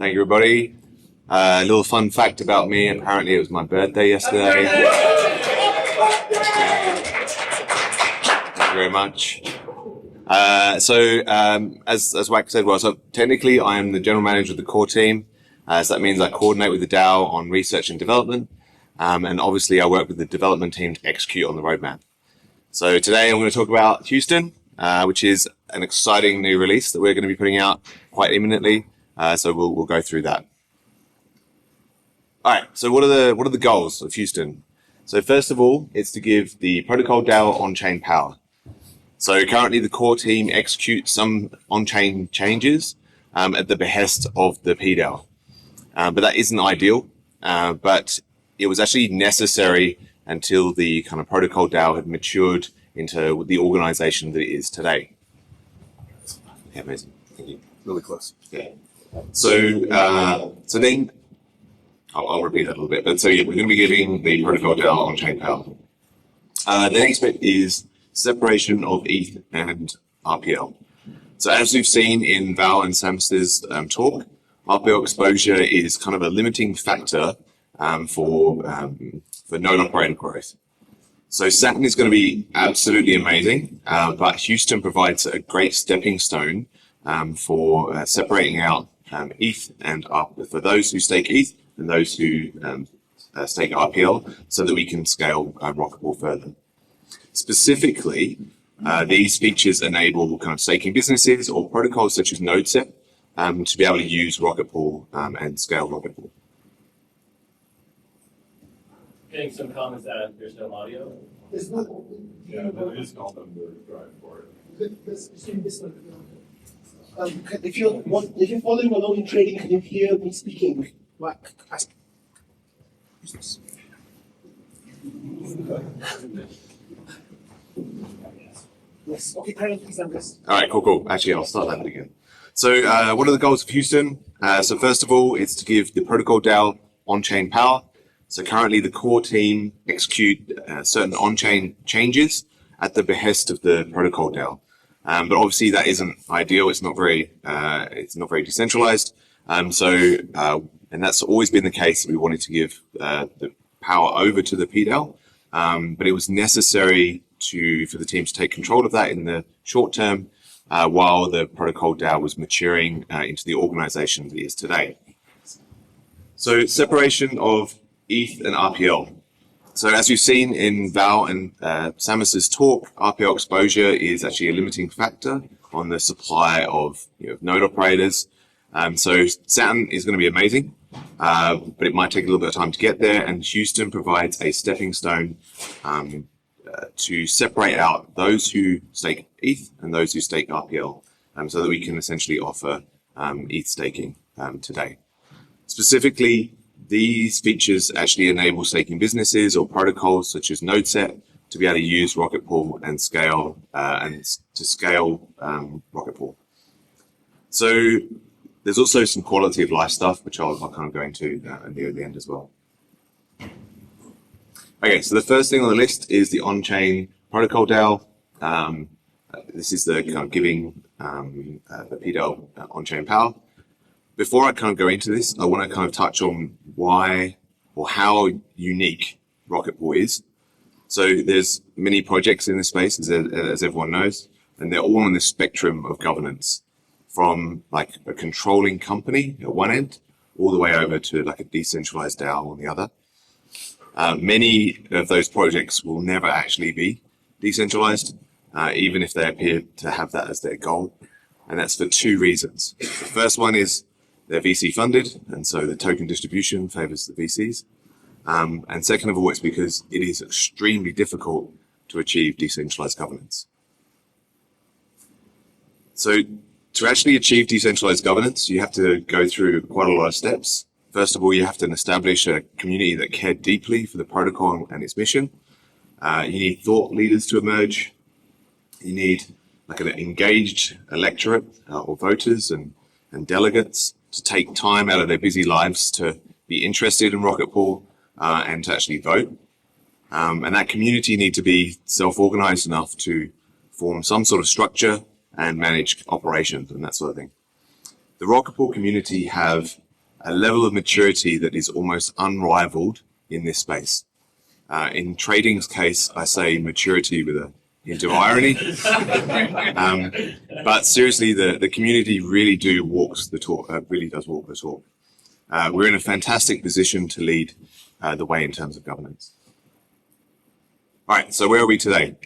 Thank you, everybody. A little fun fact about me. Apparently, it was my birthday yesterday. Thank you very much. As Wack said, so technically, I am the general manager of the core team. So that means I coordinate with the DAO on research and development. And obviously, I work with the development team to execute on the roadmap. So today, I'm going to talk about Houston, which is an exciting new release that we're going to be putting out quite imminently. So we'll go through that. All right. So what are the goals of Houston? So first of all, it's to give the protocol DAO on-chain power. So currently, the core team executes some on-chain changes at the behest of the PDAO, but that isn't ideal. But it was actually necessary until the kind of protocol DAO had matured into the organization that it is today. Yeah, amazing. Thank you. Really close. Yeah. So then I'll repeat that a little bit. But so yeah, we're going to be giving the protocol DAO on-chain power. The next bit is separation of ETH and RPL. So as we've seen in Val and Samster's talk, RPL exposure is kind of a limiting factor for node operator growth. So Saturn is going to be absolutely amazing, but Houston provides a great stepping stone for separating out ETH and for those who stake ETH and those who stake RPL, so that we can scale Rocket Pool further. Specifically, these features enable kind of staking businesses or protocols such as NodeSet to be able to use Rocket Pool and scale Rocket Pool. Getting some comments that there's no audio. There's not. Yeah, but it is called them to drive for it. If you're following along in trading, can you hear me speaking? What? Yes. Okay, carry on, please, Andres. All right, cool. Actually, I'll start that again. So what are the goals of Houston? So first of all, it's to give the protocol DAO on-chain power. So currently, the core team execute certain on-chain changes at the behest of the protocol DAO. But obviously, that isn't ideal. It's not very decentralized. And that's always been the case. We wanted to give the power over to the PDAO, but it was necessary for the team to take control of that in the short term, while the protocol DAO was maturing into the organization that it is today. So separation of ETH and RPL. So as you've seen in Val and Samus's talk, RPL exposure is actually a limiting factor on the supply of node operators. So Saturn is going to be amazing, but it might take a little bit of time to get there. And Houston provides a stepping stone to separate out those who stake ETH and those who stake RPL, so that we can essentially offer ETH staking today. Specifically, these features actually enable staking businesses or protocols such as NodeSet to be able to use Rocket Pool and scale Rocket Pool. So there's also some quality of life stuff, which I'll kind of go into near the end as well. Okay, so the first thing on the list is the on-chain protocol DAO. This is the kind of giving the PDAO on-chain power. Before I kind of go into this, I want to kind of touch on why or how unique Rocket Pool is. So there's many projects in this space, as everyone knows, and they're all on the spectrum of governance, from like a controlling company at one end, all the way over to like a decentralized DAO on the other. Many of those projects will never actually be decentralized, even if they appear to have that as their goal. And that's for two reasons. The first one is they're VC funded, and so the token distribution favors the VCs. And second of all, it's because it is extremely difficult to achieve decentralized governance. So to actually achieve decentralized governance, you have to go through quite a lot of steps. First of all, you have to establish a community that cared deeply for the protocol and its mission. You need thought leaders to emerge. You need like an engaged electorate or voters and delegates to take time out of their busy lives to be interested in Rocket Pool and to actually vote. And that community need to be self-organized enough to form some sort of structure and manage operations and that sort of thing. The Rocket Pool community have a level of maturity that is almost unrivaled in this space. In trading's case, I say maturity with a hint of irony. But seriously, the community really walks the talk, really does walk the talk. We're in a fantastic position to lead the way in terms of governance. All right, so where are we today?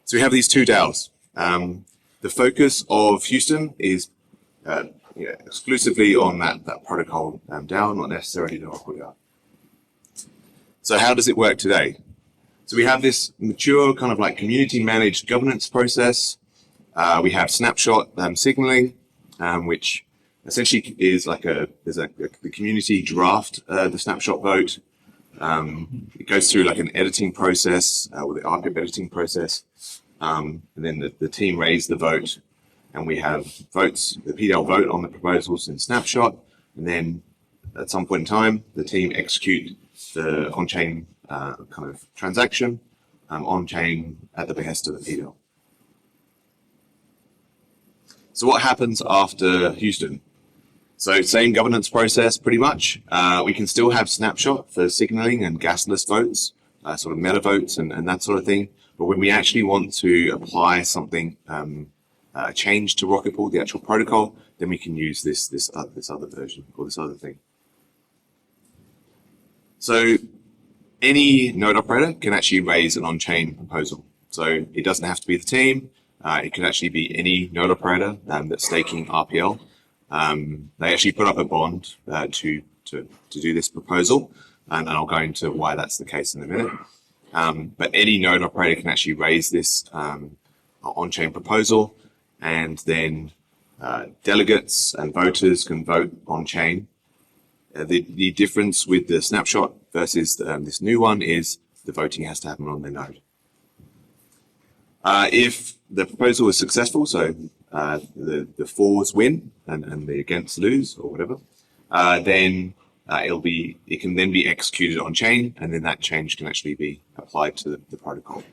So we have these two DAOs. The focus of Houston is exclusively on that protocol DAO, not necessarily the Oracle DAO. So how does it work today? So we have this mature kind of like community managed governance process. We have snapshot signaling, which essentially is like the community draft the snapshot vote. It goes through like an editing process, or the archive editing process. And then the team raise the vote, and we have votes, the PDAO vote on the proposals in snapshot. And then at some point in time, the team execute the on-chain kind of transaction on-chain at the behest of the PDAO. So what happens after Houston? So same governance process, pretty much. We can still have snapshot for signaling and gasless votes, sort of meta votes and that sort of thing. But when we actually want to apply something, a change to Rocket Pool, the actual protocol, then we can use this other version or this other thing. So any node operator can actually raise an on-chain proposal. So it doesn't have to be the team. It could actually be any node operator that's staking RPL. They actually put up a bond to do this proposal, and I'll go into why that's the case in a minute. But any node operator can actually raise this on-chain proposal, and then delegates and voters can vote on-chain. The difference with the snapshot versus this new one is the voting has to happen on their node. If the proposal is successful, so the fours win and the against lose or whatever, then it can then be executed on chain, and then that change can actually be applied to the protocol.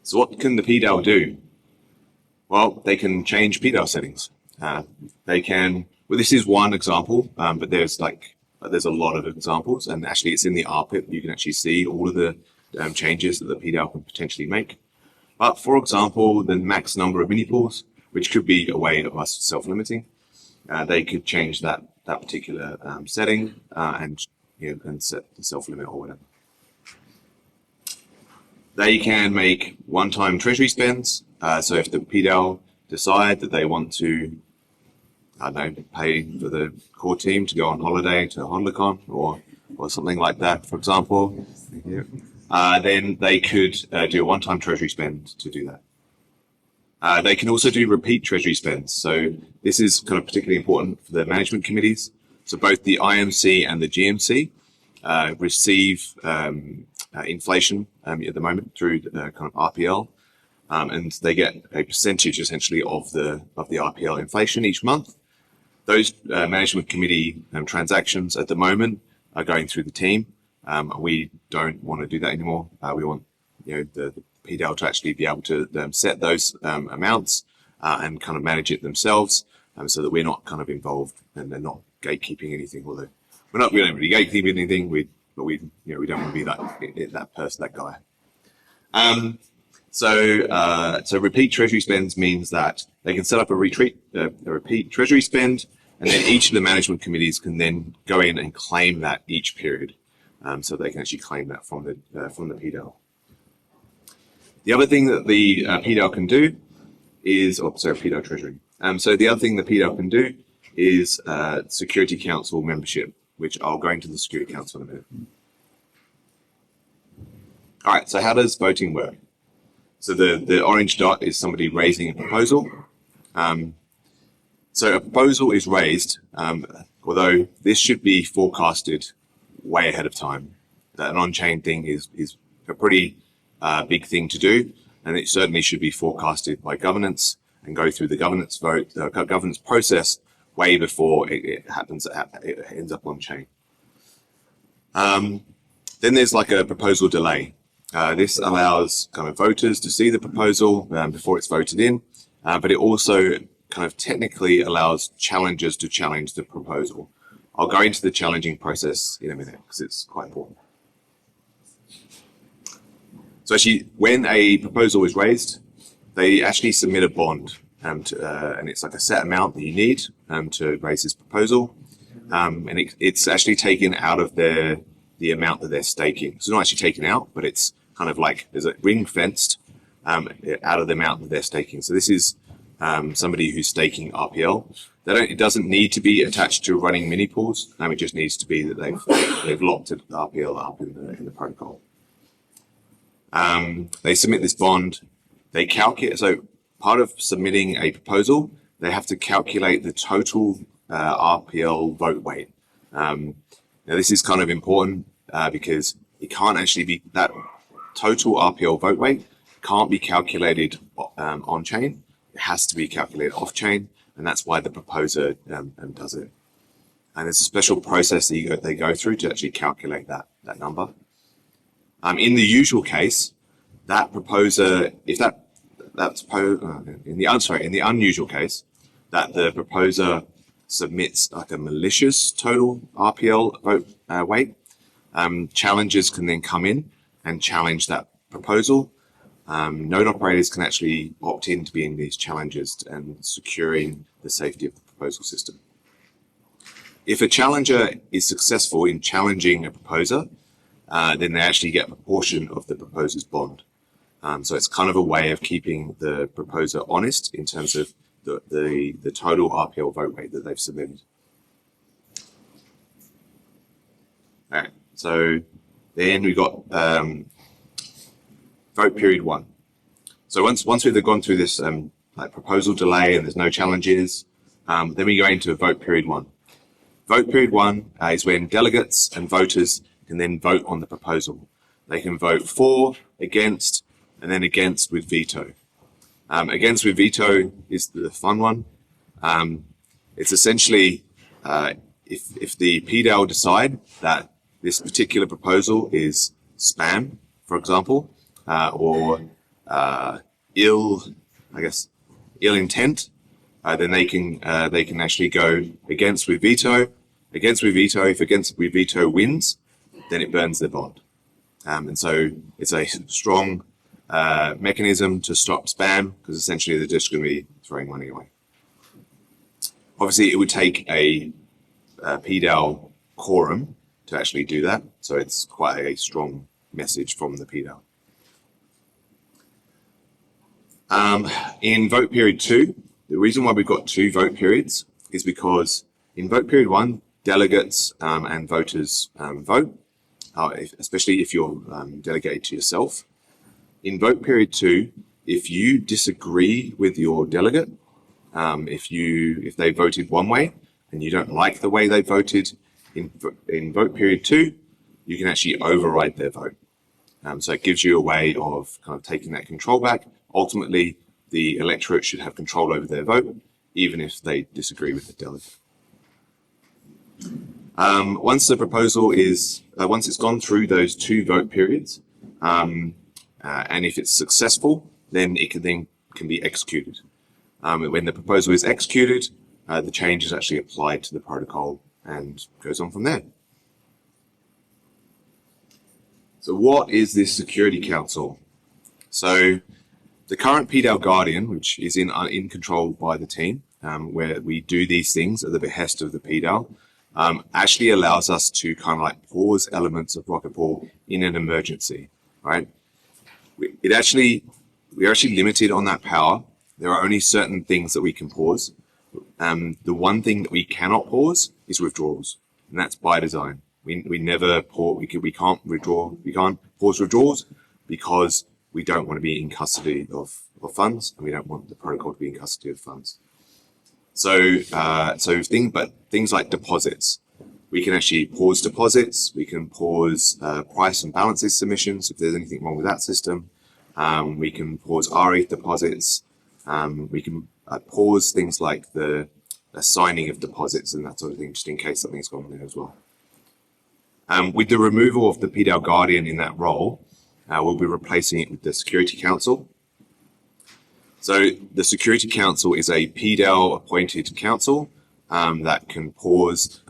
So what can the PDAO do? Well, they can change PDAO settings. They can. Well, this is one example, but there's a lot of examples, and actually it's in the RPIP. You can actually see all of the changes that the PDAO can potentially make. But for example, the max number of mini pools, which could be a way of us self-limiting, they could change that particular setting and set the self-limit or whatever. They can make one-time treasury spends. So if the PDAO decide that they want to, I don't know, pay for the core team to go on holiday to HodlerCon or something like that, for example, then they could do a one-time treasury spend to do that. They can also do repeat treasury spends. So this is kind of particularly important for the management committees. So both the IMC and the GMC receive inflation at the moment through the kind of RPL, and they get a percentage essentially of the RPL inflation each month. Those management committee transactions at the moment are going through the team. We don't want to do that anymore. We want the PDAO to actually be able to set those amounts and kind of manage it themselves, so that we're not kind of involved and they're not gatekeeping anything. Although we don't really gatekeep anything, but we don't want to be that person, that guy. So repeat treasury spends means that they can set up a repeat treasury spend, and then each of the management committees can then go in and claim that each period. So they can actually claim that from the PDAO. The other thing that the PDAO can do is, PDAO Treasury. So the other thing the PDAO can do is Security Council membership, which I'll go into the Security Council in a minute. All right, so how does voting work? So the orange dot is somebody raising a proposal. So a proposal is raised, although this should be forecasted way ahead of time. That an on-chain thing is a pretty big thing to do, and it certainly should be forecasted by governance and go through the governance vote, governance process way before it happens. It ends up on-chain. Then there's like a proposal delay. This allows kind of voters to see the proposal before it's voted in, but it also kind of technically allows challengers to challenge the proposal. I'll go into the challenging process in a minute because it's quite important. So actually, when a proposal is raised, they actually submit a bond, and it's like a set amount that you need to raise this proposal, and it's actually taken out of the amount that they're staking. So it's not actually taken out, but it's kind of like there's a ring fenced out of the amount that they're staking. So this is somebody who's staking RPL. It doesn't need to be attached to running mini pools. It just needs to be that they've locked the RPL up in the protocol. They submit this bond. They calculate. So part of submitting a proposal, they have to calculate the total RPL vote weight. Now this is kind of important because it can't actually be that total RPL vote weight can't be calculated on chain. It has to be calculated off chain, and that's why the proposer does it. And there's a special process that they go through to actually calculate that number. In the usual case, that proposer, if in the unusual case, that the proposer submits like a malicious total RPL vote weight, challengers can then come in and challenge that proposal. Node operators can actually opt in to being these challengers and securing the safety of the proposal system. If a challenger is successful in challenging a proposer, then they actually get a proportion of the proposer's bond. So it's kind of a way of keeping the proposer honest in terms of the total RPL vote weight that they've submitted. All right, so then we've got vote period 1. So once we've gone through this like proposal delay and there's no challenges, then we go into vote period 1. Vote period 1 is when delegates and voters can then vote on the proposal. They can vote for, against, and then against with veto. Against with veto is the fun one. It's essentially if the PDAO decide that this particular proposal is spam, for example, or ill intent, then they can actually go against with veto. Against with veto, if against with veto wins, then it burns their bond. And so it's a strong mechanism to stop spam, because essentially they're just going to be throwing money away. Obviously, it would take a PDAO quorum to actually do that, so it's quite a strong message from the PDAO. In vote period 2, the reason why we've got 2 vote periods is because in vote period 1, delegates and voters vote, especially if you're delegated to yourself. In vote period 2, if you disagree with your delegate, if they voted one way and you don't like the way they voted, in vote period 2, you can actually override their vote. So it gives you a way of kind of taking that control back. Ultimately, the electorate should have control over their vote, even if they disagree with the delegate. Once the proposal is, once it's gone through those 2 vote periods, and if it's successful, then it can be executed. When the proposal is executed, the change is actually applied to the protocol and goes on from there. So what is this Security Council? So the current PDAO Guardian, which is in control by the team, where we do these things at the behest of the PDAO, actually allows us to kind of like pause elements of Rocket Pool in an emergency, right? We're actually limited on that power. There are only certain things that we can pause. The one thing that we cannot pause is withdrawals, and that's by design. We never pause. We can't withdraw. We can't pause withdrawals because we don't want to be in custody of funds, and we don't want the protocol to be in custody of funds. So things like deposits, we can actually pause deposits. We can pause price and balances submissions if there's anything wrong with that system. We can pause rETH deposits. We can pause things like the assigning of deposits and that sort of thing, just in case something's gone on there as well. With the removal of the PDAO Guardian in that role, we'll be replacing it with the Security Council. So the Security Council is a PDAO appointed council that can pause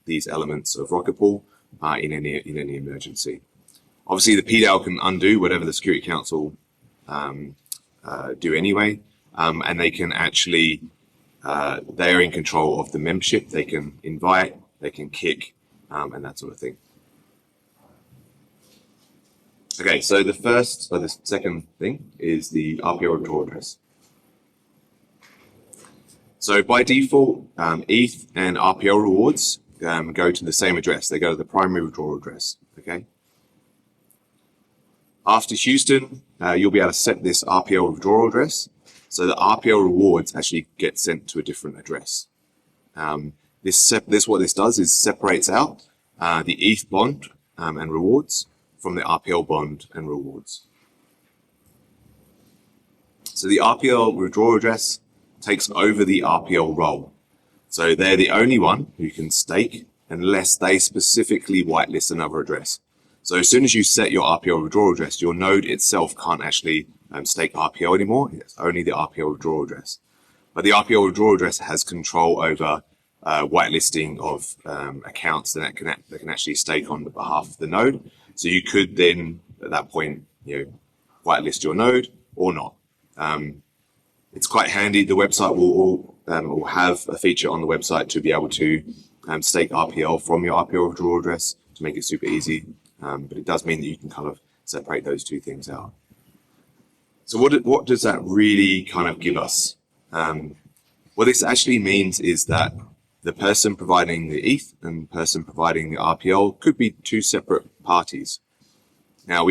these elements of Rocket Pool in any emergency. Obviously, the PDAO can undo whatever the Security Council do anyway, and they can actually they are in control of the membership. They can invite, they can kick, and that sort of thing. Okay, so the second thing is the RPO withdrawal address. So by default, ETH and RPO rewards go to the same address. They go to the primary withdrawal address. Okay. After Houston, you'll be able to set this RPO withdrawal address, so the RPO rewards actually get sent to a different address. What this does is separates out the ETH bond and rewards from the RPL bond and rewards. So the RPL withdrawal address takes over the RPL role. So they're the only one who can stake unless they specifically whitelist another address. So as soon as you set your RPL withdrawal address, your node itself can't actually stake RPL anymore. It's only the RPL withdrawal address. But the RPL withdrawal address has control over whitelisting of accounts that can actually stake on behalf of the node. So you could then, at that point, whitelist your node or not. It's quite handy. The website will have a feature on the website to be able to stake RPL from your RPL withdrawal address to make it super easy. But it does mean that you can kind of separate those two things out. So what does that really kind of give us? What this actually means is that the person providing the ETH and the person providing the RPL could be two separate parties. Now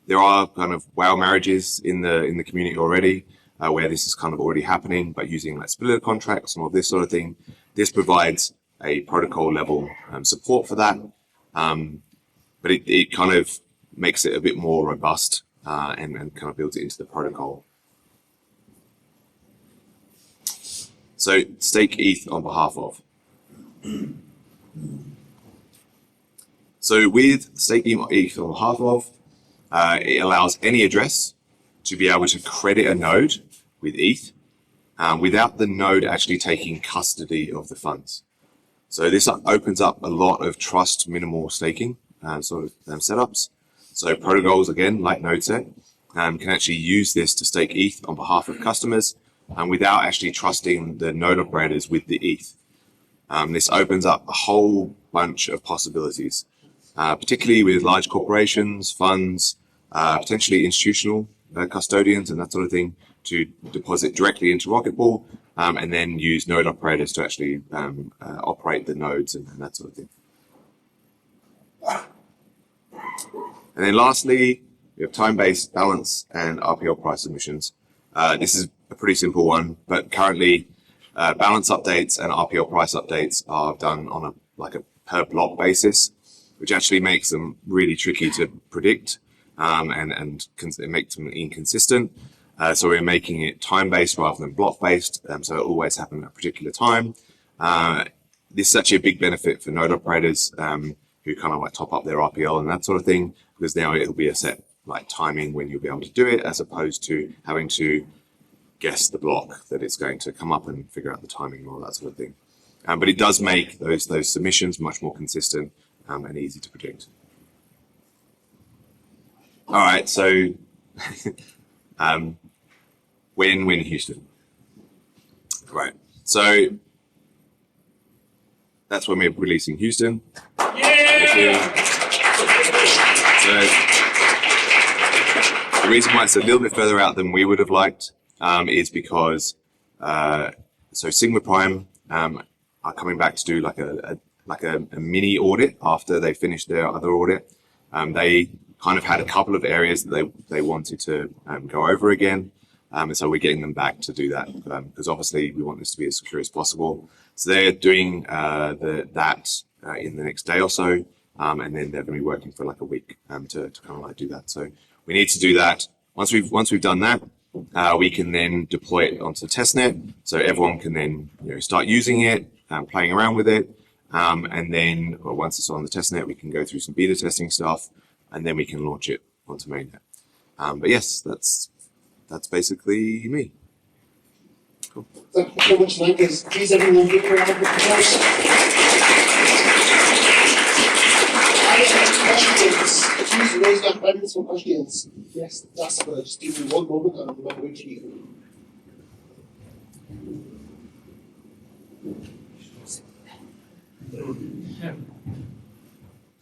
there are kind of WoW marriages in the community already where this is kind of already happening, but using like splitter contracts and all this sort of thing. This provides a protocol level support for that, but it kind of makes it a bit more robust and kind of builds it into the protocol. So stake ETH on behalf of. So with staking ETH on behalf of, it allows any address to be able to credit a node with ETH without the node actually taking custody of the funds. So this opens up a lot of trust minimal staking sort of setups. So protocols, again, like NodeSet, can actually use this to stake ETH on behalf of customers without actually trusting the node operators with the ETH. This opens up a whole bunch of possibilities, particularly with large corporations, funds, potentially institutional custodians and that sort of thing, to deposit directly into Rocket Pool and then use node operators to actually operate the nodes and that sort of thing. And then lastly, we have time-based balance and RPL price submissions. This is a pretty simple one, but currently balance updates and RPL price updates are done on a per block basis, which actually makes them really tricky to predict and it makes them inconsistent. So we're making it time-based rather than block-based, so it always happens at a particular time. This is actually a big benefit for node operators who kind of like top up their RPL and that sort of thing, because now it'll be a set like timing when you'll be able to do it, as opposed to having to guess the block that it's going to come up and figure out the timing and all that sort of thing. But it does make those submissions much more consistent and easy to predict. All right, so when Houston. Right, so that's when we're releasing Houston. Yeah! So the reason why it's a little bit further out than we would have liked is because so Sigma Prime are coming back to do like a mini audit after they finished their other audit. They kind of had a couple of areas that they wanted to go over again. And so we're getting them back to do that because obviously we want this to be as secure as possible. So they're doing that in the next day or so. And then they're going to be working for like a week to kind of like do that. So we need to do that. Once we've done that, we can then deploy it onto the testnet. So everyone can then start using it, playing around with it. And then once it's on the testnet, we can go through some beta testing stuff, and then we can launch it onto mainnet. But yes, that's that's basically me. Cool. Thank you so much, Mike. Please everyone give her a round of applause. I have questions. Please raise your hands for questions. Yes, that's good. Just give me one moment and I'm going to you.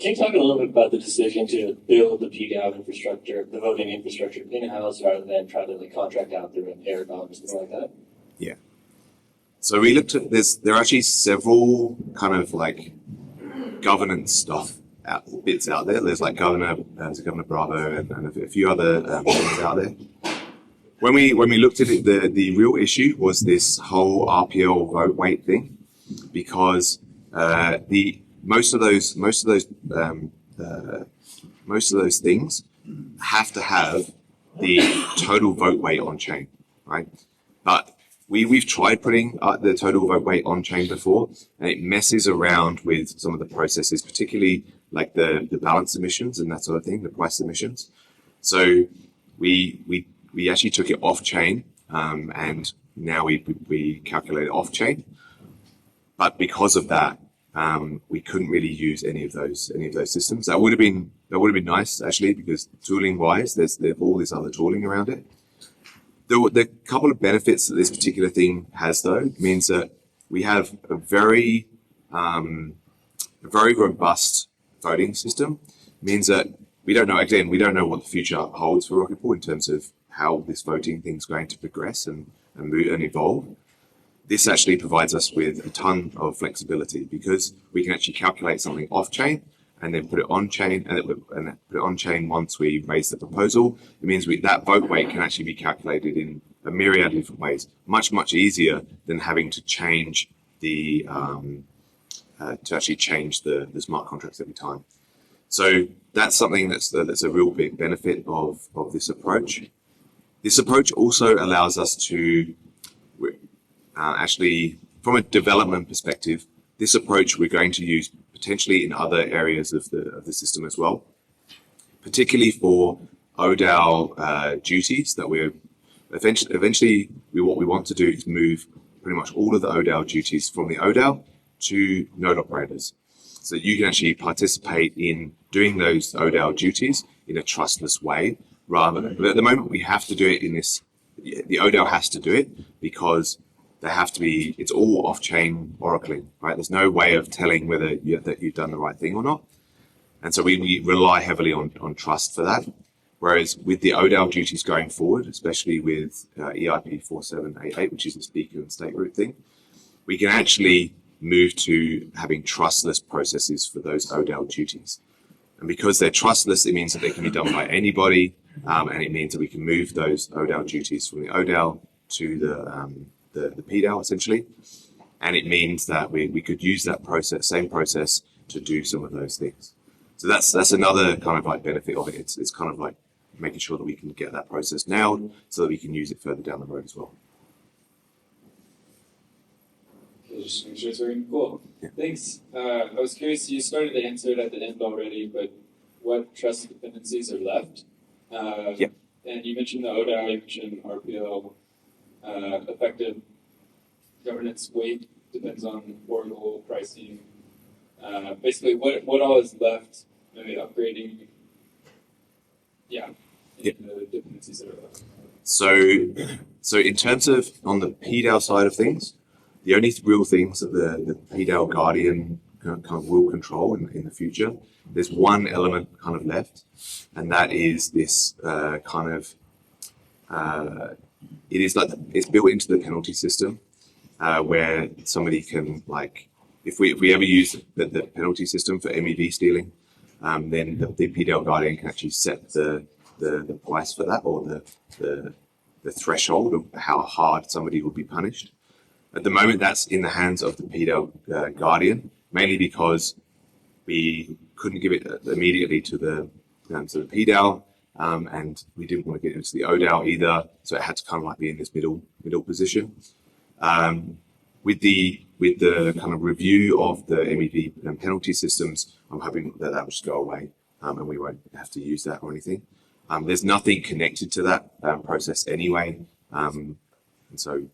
Can you talk a little bit about the decision to build the PDAO infrastructure, the voting infrastructure in-house rather than try to like contract out through an Aragon or something like that? Yeah. So we looked at this. There are actually several kind of like governance stuff bits out there. There's like Governor Bravo and a few other things out there. When we looked at it, the real issue was this whole RPL vote weight thing, because most of those things have to have the total vote weight on chain, right? But we've tried putting the total vote weight on chain before, and it messes around with some of the processes, particularly like the balance emissions and that sort of thing, the price emissions. So we actually took it off chain, and now we calculate it off chain. But because of that, we couldn't really use any of those systems. That would have been nice actually, because tooling wise, there's all this other tooling around it. The couple of benefits that this particular thing has though means that we have a very robust voting system. Means that we don't know what the future holds for Rocket Pool in terms of how this voting thing's going to progress and move and evolve. This actually provides us with a ton of flexibility, because we can actually calculate something off chain and then put it on chain, and put it on chain once we raise the proposal. It means that vote weight can actually be calculated in a myriad of different ways, much much easier than having to change the smart contracts every time. So that's something that's a real big benefit of this approach. This approach also allows us to actually, from a development perspective, this approach we're going to use potentially in other areas of the system as well, particularly for ODAO duties that we're eventually what we want to do is move pretty much all of the ODAO duties from the ODAO to node operators, so that you can actually participate in doing those ODAO duties in a trustless way. But at the moment we have to do it in this. The ODAO has to do it because they have to be. It's all off-chain oracling, right? There's no way of telling whether that you've done the right thing or not, and so we rely heavily on trust for that. Whereas with the ODAO duties going forward, especially with EIP 4788, which is the speaker and state root thing, we can actually move to having trustless processes for those ODAO duties. And because they're trustless, it means that they can be done by anybody, and it means that we can move those ODAO duties from the ODAO to the PDAO essentially. And it means that we could use that same process to do some of those things. So that's another kind of like benefit of it. It's kind of like making sure that we can get that process now so that we can use it further down the road as well. Okay, just make sure it's working. Cool. Yeah. Thanks. I was curious, you started to answer it at the end already, but what trust dependencies are left? Yep. And you mentioned the ODAO, you mentioned RPO, effective governance weight depends on Oracle pricing. Basically, what all is left? Maybe upgrading. Yeah. Yeah. The dependencies that are left. So in terms of on the PDAO side of things, the only real things that the PDAO Guardian kind of will control in the future, there's one element kind of left, and that is this it is like it's built into the penalty system, where somebody can, like, if we ever use the penalty system for MEV stealing, then the PDAO Guardian can actually set the price for that, or the threshold of how hard somebody will be punished. At the moment, that's in the hands of the PDAO Guardian, mainly because we couldn't give it immediately to the PDAO, and we didn't want to get into the ODAO either, so it had to kind of like be in this middle position. With the kind of review of the MEV and penalty systems, I'm hoping that will just go away, and we won't have to use that or anything. There's nothing connected to that process anyway. And so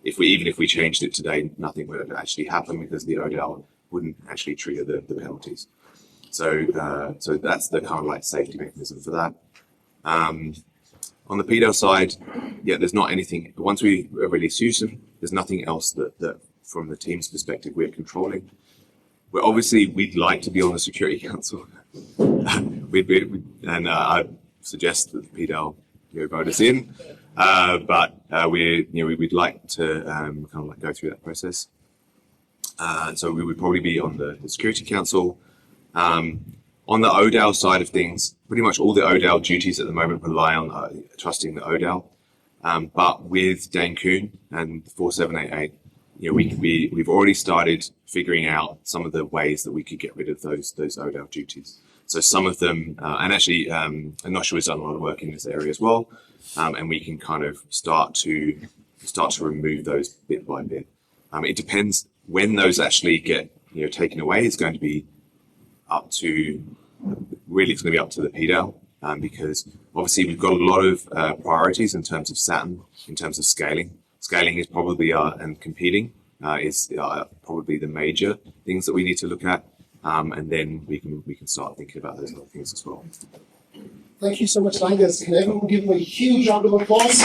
even if we changed it today, nothing would actually happen because the ODAO wouldn't actually trigger the penalties. So that's the kind of like safety mechanism for that. On the PDAO side, yeah, there's not anything. Once we release USIM, there's nothing else that from the team's perspective we're controlling. We'd like to be on the Security Council. I suggest that the PDAO vote us in, but we'd like to kind of like go through that process. So we would probably be on the Security Council. On the ODAO side of things, pretty much all the ODAO duties at the moment rely on trusting the ODAO. But with Dane Kuhn and the 4788, we've already started figuring out some of the ways that we could get rid of those ODAO duties. So some of them, and actually, Anosha has done a lot of work in this area as well, and we can kind of start to remove those bit by bit. It depends when those actually get taken away. It's going to be up to the PDAO, because obviously we've got a lot of priorities in terms of Saturn, in terms of scaling. Scaling is probably and competing is probably the major things that we need to look at, and then we can start thinking about those other things as well. Thank you so much, Langas. Can everyone give him a huge round of applause?